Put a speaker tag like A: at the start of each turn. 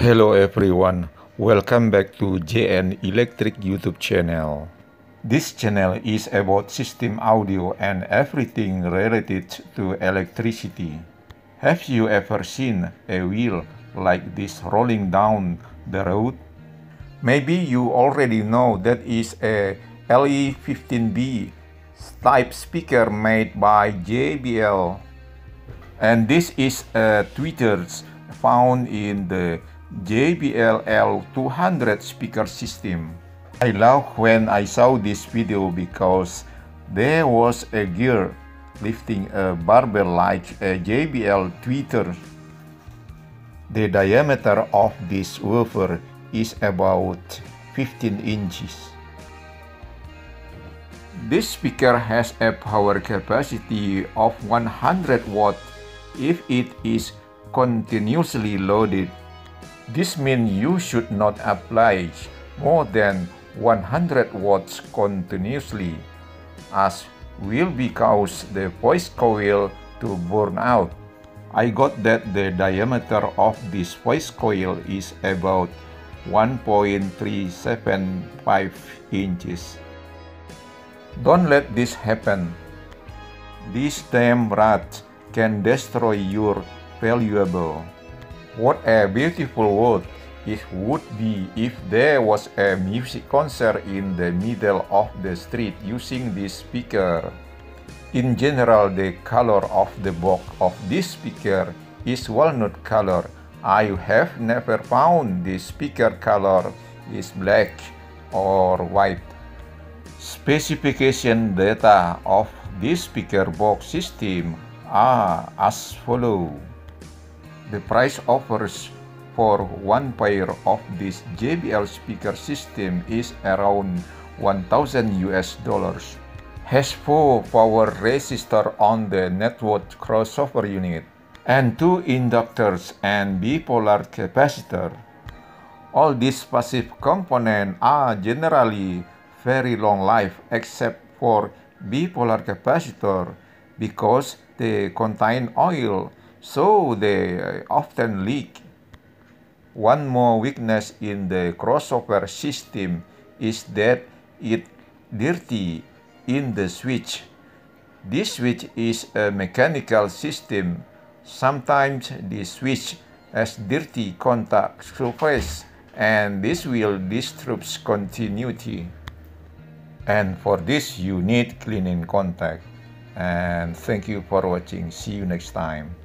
A: Hello everyone, welcome back to JN Electric YouTube channel. This channel is about system audio and everything related to electricity. Have you ever seen a wheel like this rolling down the road? Maybe you already know that is a LE15B type speaker made by JBL. And this is a tweeters found in the JBL L200 speaker system. I love when I saw this video because there was a girl lifting a barbell like a JBL tweeter. The diameter of this woofer is about 15 inches. This speaker has a power capacity of 100 watts if it is continuously loaded. This means you should not apply more than 100 watts continuously, as will cause the voice coil to burn out. I got that the diameter of this voice coil is about 1.375 inches. Don't let this happen. These damn rats can destroy your valuable. What a beautiful world it would be if there was a music concert in the middle of the street using this speaker. In general, the color of the box of this speaker is walnut color. I have never found this speaker color is black or white. Specification data of this speaker box system are as follows. The price offers for one pair of this JBL speaker system is around $1,000. Has 4 power resistors on the network crossover unit and 2 inductors and bipolar capacitor. All these passive components are generally very long life except for bipolar capacitor because they contain oil, so they often leak. One more weakness in the crossover system is that it's dirty in the switch. This switch is a mechanical system. Sometimes the switch has dirty contact surface and this will disrupt continuity. And for this you need cleaning contact. And thank you for watching. See you next time.